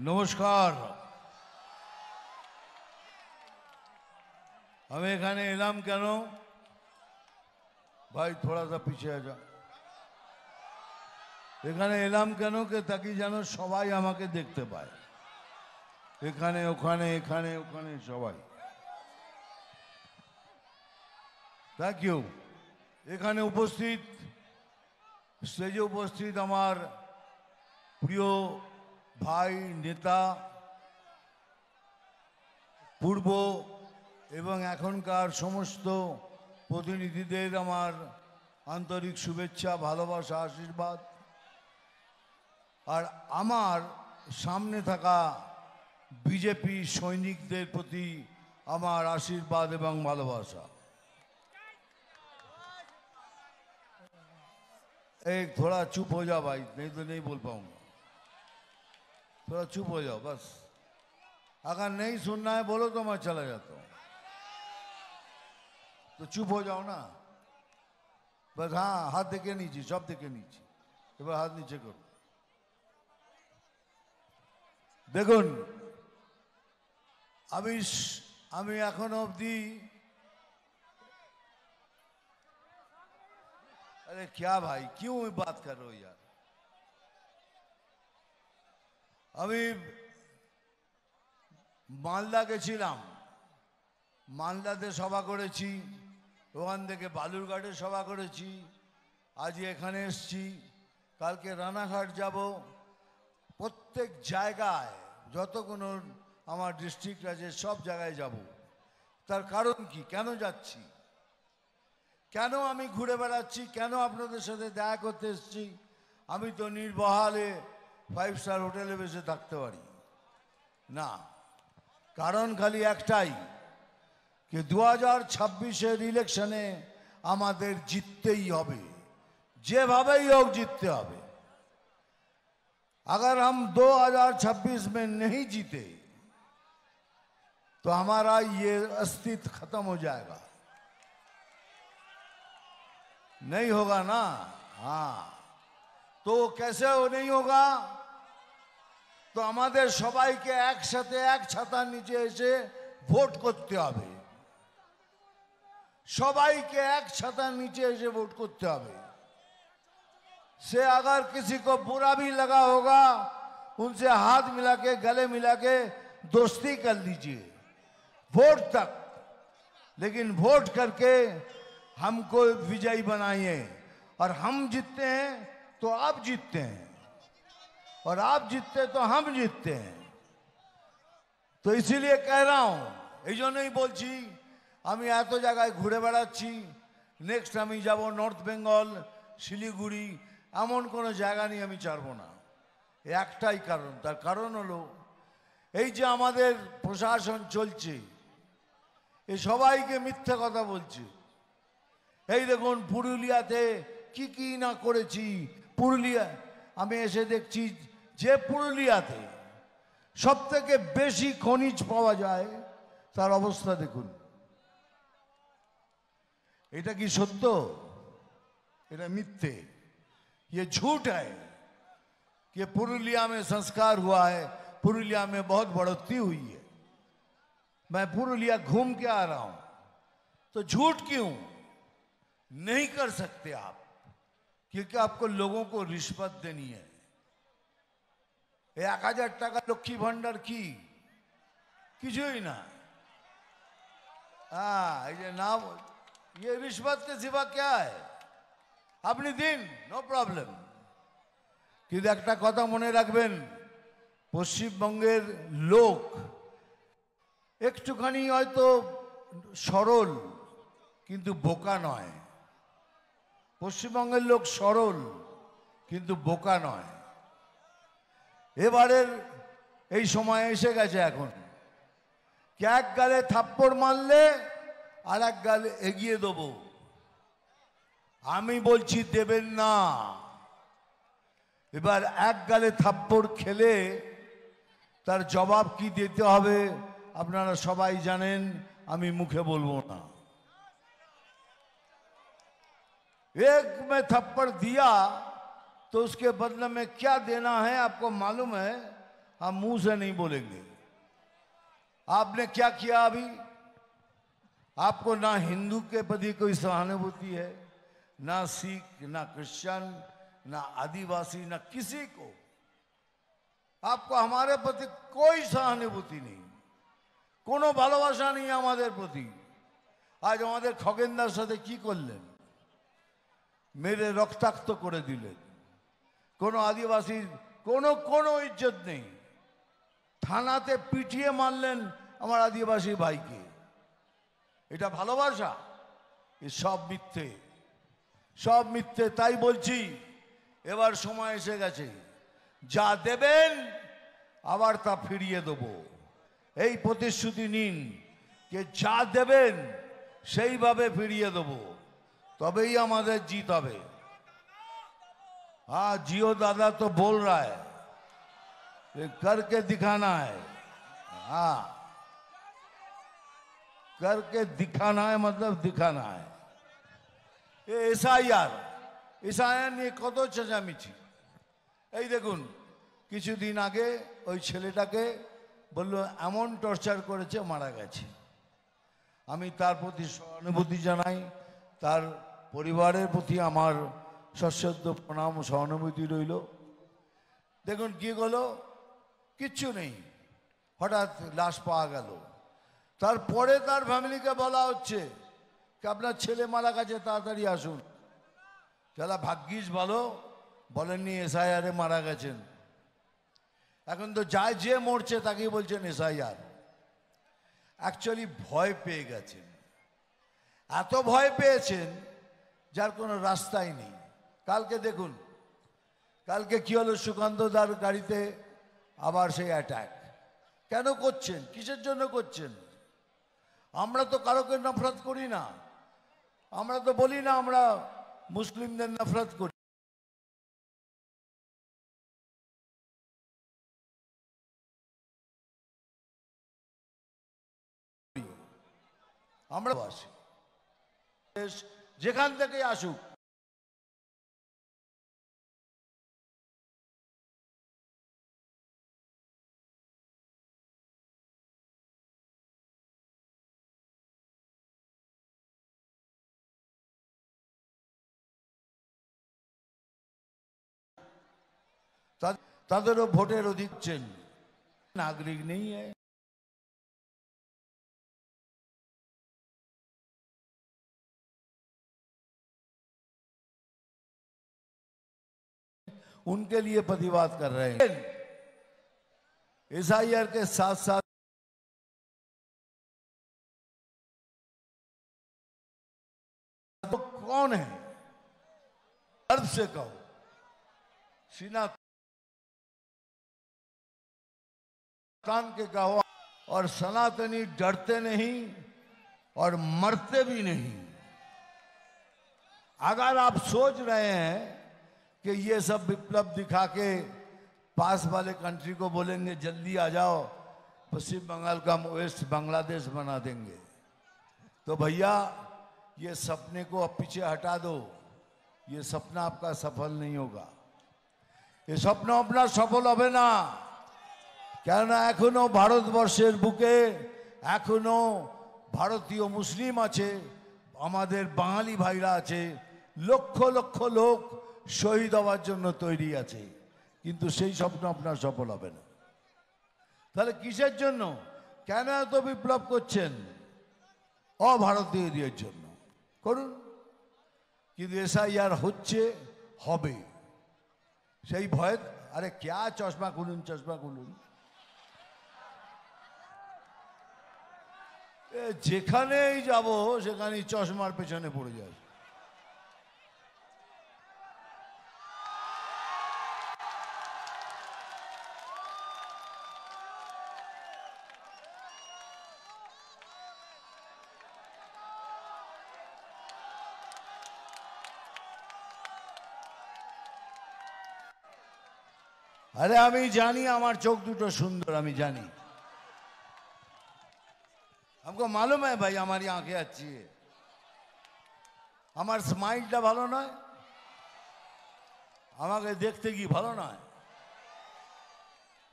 নমস্কার। আমি এখানে এলাম কেন ভাই, थोड़ा सा पीछे आ जा। এখানে এলাম কেন কে তাকি যেন সবাই আমাকে দেখতে পায়, এখানে ওখানে এখানে ওখানে সবাই। Thank you. এখানে উপস্থিত, স্টেজে উপস্থিত আমার প্রিয় ভাই নেতা, পূর্ব এবং এখনকার সমস্ত প্রতিনিধিদের আমার আন্তরিক শুভেচ্ছা, ভালোবাসা, আশীর্বাদ। আর আমার সামনে থাকা বিজেপি সৈনিকদের প্রতি আমার আশীর্বাদ এবং ভালোবাসা। एक थोड़ा चुप हो जाओ भाई, नहीं तो नहीं बोल पाऊंगा। थोड़ा चुप हो जाओ बस। अगर नहीं सुनना है बोलो तो मैं चला जाता हूँ, तो चुप हो जाओ ना बस। हाँ, हाथ देखे नीचे, सब देखे नीचे, एक बार हाथ नीचे करो। দেখুন, আমি এখনো অবধি, अरे क्या भाई, क्यों बात कर रहे हो यार? আমি মালদা গেছিলাম, মালদাতে সভা করেছি, ওখান থেকে বালুরঘাটে সভা করেছি, আজ এখানে এসছি, কালকে রানাঘাট যাব। প্রত্যেক জায়গায় যতগুলো আমার ডিস্ট্রিক্ট আছে সব জায়গায় যাব। তার কারণ কি, কেন যাচ্ছি, কেন আমি ঘুরে বেড়াচ্ছি, কেন আপনাদের সাথে দেখা করতে এসেছি? আমি তো নির্বহালে 5 স্টার হোটেলে বসে থাকতে পারি না। কারণ খালি একটাই, कि 2026 ইলেকশনে আমাদের জিততেই হবে, যেভাবেই হোক জিততে হবে। अगर हम 2026 में नहीं जीते तो हमारा ये अस्तित्व खत्म हो जाएगा। नहीं होगा ना? हाँ, तो कैसे वो नहीं होगा? तो আমাদের সবাইকে একসাথে এক ছাতার নিচে এসে ভোট করতে হবে। সবাইকে এক ছাতার নিচে এসে ভোট করতে হবে। से अगर किसी को बुरा भी लगा होगा, उनसे हाथ मिला के, गले मिला के दोस्ती कर लीजिए वोट तक, लेकिन वोट करके हमको विजयी बनाइए। और हम जीतते हैं तो आप जीतते हैं, और आप जीतते तो हम जीतते हैं। तो इसीलिए कह रहा हूं, এই জন্যই বলছি, আমি এত জায়গায় ঘুরে বেড়াচ্ছি। নেক্সট আমি যাব নর্থ বেঙ্গল, শিলিগুড়ি, এমন কোনো জায়গা নিয়ে আমি ছাড়বো না। একটাই কারণ, তার কারণ হলো এই যে আমাদের প্রশাসন চলছে, এই সবাইকে মিথ্যে কথা বলছে। এই দেখুন পুরুলিয়াতে কি কি না করেছি। পুরুলিয়া আমি এসে দেখছি যে পুরুলিয়াতে সব থেকে বেশি খনিজ পাওয়া যায়, তার অবস্থা দেখুন। এটা কি সত্য? এটা মিথ্যে, ये झूठ है कि पुरुलिया में संस्कार हुआ है, पुरुलिया में बहुत बढ़ोतरी हुई है। मैं पुरुलिया घूम के आ रहा हूं, तो झूठ क्यों? नहीं कर सकते आप, क्योंकि आपको लोगों को रिश्वत देनी है। 1000 টাকা লক্ষ্মী ভান্ডার কি কিছুই না। ये रिश्वत के सिवा क्या है? আপনি দিন, নো প্রবলেম। কিন্তু একটা কথা মনে রাখবেন, পশ্চিমবঙ্গের লোক একটুখানি হয়তো সরল, কিন্তু বোকা নয়। পশ্চিমবঙ্গের লোক সরল কিন্তু বোকা নয়। এবারের এই সময় এসে গেছে এখন, এক গালে থাপ্পড় মারলে আর এক গালে এগিয়ে দেবো। আমি বলছি দেবেন না। এবার এক গালে থাপ্পড় খেলে তার জবাব কি দিতে হবে আপনারা সবাই জানেন, আমি মুখে বলবো না। एक में थप्पड़ दिया तो उसके बदले में क्या देना है आपको मालूम है? हम मुंह से नहीं बोलेंगे। आपने क्या किया अभी? आपको ना हिंदू के प्रति कोई सहानुभूति है, ना सिख, ना क्रिश्चियन, ना आदिवासी, ना किसी को। आपको हमारे प्रति कोई सहानुभूति नहीं, কোনো ভালোবাসা নেই আমাদের প্রতি। আজ আমাদের খগেনদার সাথে কি করলেন? মেরে রক্তাক্ত করে দিলেন। কোনো আদিবাসীর কোনো ইজ্জত নেই। থানাতে পিটিয়ে মারলেন আমার আদিবাসী ভাইকে। এটা ভালোবাসা? এ সব মিথ্যে, সব মিথ্যে। তাই বলছি এবার সময় এসে গেছে, যা দেবেন আবার তা ফিরিয়ে দেবো। এই প্রতিশ্রুতি নিন যে যা দেবেন সেইভাবে ফিরিয়ে দেবো, তবেই আমাদের জিত হবে। हाँ, जियो दादा तो बोल रहा है, करके दिखाना है। हाँ, करके दिखाना है, मतलब दिखाना है। ये एसआईआर নিয়ে কত চেঁচামেচি। এই দেখুন, কিছুদিন আগে ওই ছেলেটাকে বললো এমন টর্চার করেছে, মারা গেছে। আমি তার প্রতি সহানুভূতি জানাই, তার পরিবারের প্রতি আমার সশ্রদ্ধ প্রণাম ও সহানুভূতি রইল। দেখুন কি হলো, কিচ্ছু নেই, হঠাৎ লাশ পাওয়া গেল। তারপরে তার ফ্যামিলিকে বলা হচ্ছে কি আপনার ছেলে মারা গেছে, তাড়াতাড়ি আসুন। যারা ভাগ্যিস ভালো বলেননি এসআইআরে মারা গেছেন। এখন তো যায় যে মরছে তাকেই বলছেন এসআইআর। অ্যাকচুয়ালি ভয় পেয়ে গেছেন, এত ভয় পেয়েছেন যার কোনো রাস্তাই নেই। কালকে দেখুন, কালকে কি হলো, সুকান্ত দার গাড়িতে আবার সেই অ্যাটাক। কেন করছেন? কিসের জন্য করছেন? আমরা তো কারোকে নফরত করি না, আমরা তো বলি না আমরা মুসলিমদের নফরত করি। আমরা আসি যেখান থেকে আসুক, তাদেরও ভোটের অধিকার, नागरिक नहीं है। उनके लिए प्रतिवाद कर रहे हैं। एसआईआर के साथ साथ तो कौन है, गर्व से कहो, सीना तान के कहो। और सनातनी डरते नहीं और मरते भी नहीं। अगर आप सोच रहे हैं कि ये सब विप्लव दिखा के पास वाले कंट्री को बोलेंगे जल्दी आ जाओ, पश्चिम बंगाल का वेस्ट बांग्लादेश बना देंगे, तो भैया ये सपने को अब पीछे हटा दो। ये सपना आपका सफल नहीं होगा। ये स्वप्न अपना सफल হবে না। কেননা এখনো ভারতবর্ষের বুকে এখনো ভারতীয় মুসলিম আছে, আমাদের বাঙালি ভাইরা আছে, লক্ষ লক্ষ লোক শহীদ হওয়ার জন্য তৈরি আছে, কিন্তু সেই স্বপ্ন আপনার সফল হবে না। তাহলে কিসের জন্য, কেন এত বিপ্লব করছেন? অভারতীয়দের জন্য করুন, কিন্তু এসআইআর হচ্ছে, হবে, সেই ভয়। আরে ক্যা চশমা খুলুন, চশমা খুলুন। যেখানেই যাব সেখানেই চশমার পেছনে পড়ে যায়। আরে আমি জানি আমার চোখ দুটো সুন্দর, আমি জানি, हमको मालूम है भाई हमारी आंखें अच्छी है। हमार स्माइलটা ভালো নয়, আমাকে দেখতে কি ভালো নয়?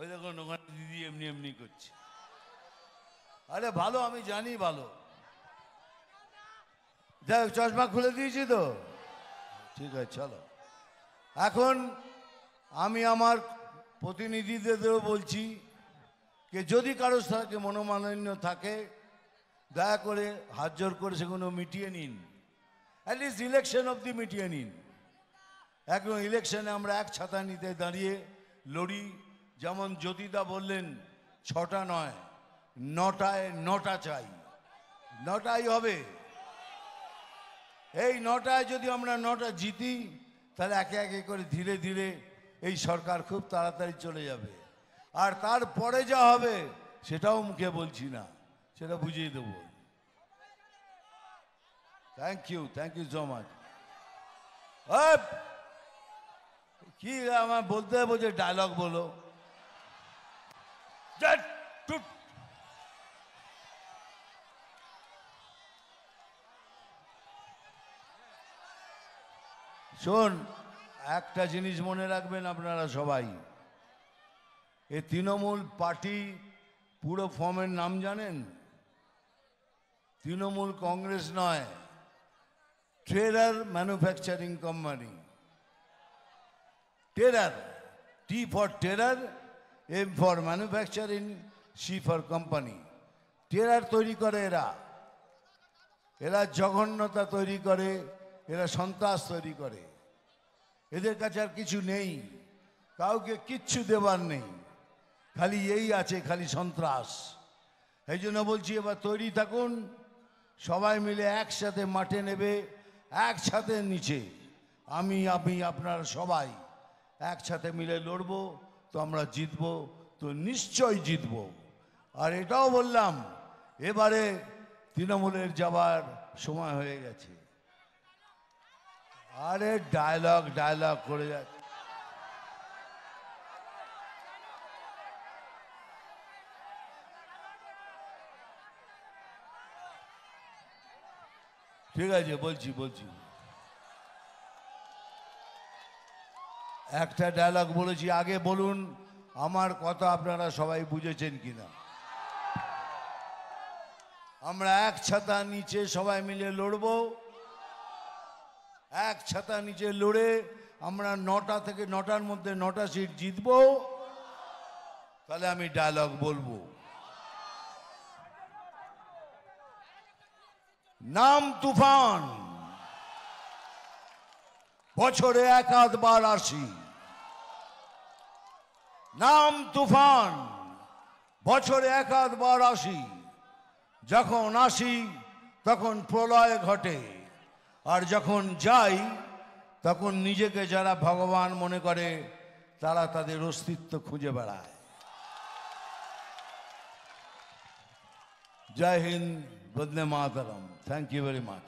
ওই দেখুন ওখানে দিদি এমনি এমনি করছে। আরে ভালো, আমি জানি ভালো। যাই, চশমা খুলে দিয়েছি তো, ঠিক আছে চলো। এখন আমি আমার প্রতিনিধিদেরও বলছি যে যদি কারো সাথে মনোমালিন্য থাকে দয়া করে হাত জোর করে সেগুলো মিটিয়ে নিন। অ্যাটলিস্ট ইলেকশন অবধি মিটিয়ে নিন। এখন ইলেকশনে আমরা এক ছাতা নিতে দাঁড়িয়ে লড়ি। যেমন জ্যোতিদা বললেন 6টা নয়, 9টায় 9টা চাই, 9টাই হবে। এই 9টায় যদি আমরা 9টা জিতি তাহলে একে একে করে ধীরে ধীরে এই সরকার খুব তাড়াতাড়ি চলে যাবে। আর তারপরে যা হবে সেটাও মুখে বলছি না, সেটা বুঝিয়ে দেবো। Thank you so much. কি আমার বলতে হবে যে ডায়লগ বলো। শোন, একটা জিনিস মনে রাখবেন আপনারা সবাই, এই তৃণমূল পার্টি পুরো ফর্মের নাম জানেন? তৃণমূল কংগ্রেস নয়, trader manufacturing company. Terror, T for terror, M for manufacturing, C for company. Terror তৈরি করে এরা, এরা জঘন্যতা তৈরি করে, এরা সন্ত্রাস তৈরি করে। এদের কাছে আর কিছু নেই, কাউকে কিচ্ছু দেবার নেই, খালি এই আছে, খালি সন্ত্রাস। এই জন্য বলছি এবার তৈরি থাকুন, সবাই মিলে একসাথে মাঠে নেবে, একসাথে নিচে। আমি আপনারা সবাই একসাথে মিলে লড়বো, তো আমরা জিতবো, তো নিশ্চয় জিতবো। আর এটাও বললাম এবারে তৃণমূলের যাবার সময় হয়ে গেছে। আরে ডায়লগ করে যাচ্ছে। ঠিক আছে, বলছি একটা ডায়লগ বলেছি, আগে বলুন আমার কথা আপনারা সবাই বুঝেছেন কিনা। আমরা এক ছাতা নিচে সবাই মিলে লড়বো, এক ছাতা নিচে লড়ে আমরা 9টা থেকে 9টার মধ্যে 9টা সিট জিতবো। তাহলে আমি ডায়লগ বলবো। নাম তুফান, বছরে 1-2বার আসি। নাম তুফান, বছরে 1-2বার আসি। যখন আসি তখন প্রলয় ঘটে, আর যখন যাই তখন নিজেকে যারা ভগবান মনে করে তারা তাদের অস্তিত্ব খুঁজে বেড়ায়। জয় হিন্দ, বন্দে মাতরম। Thank you very much.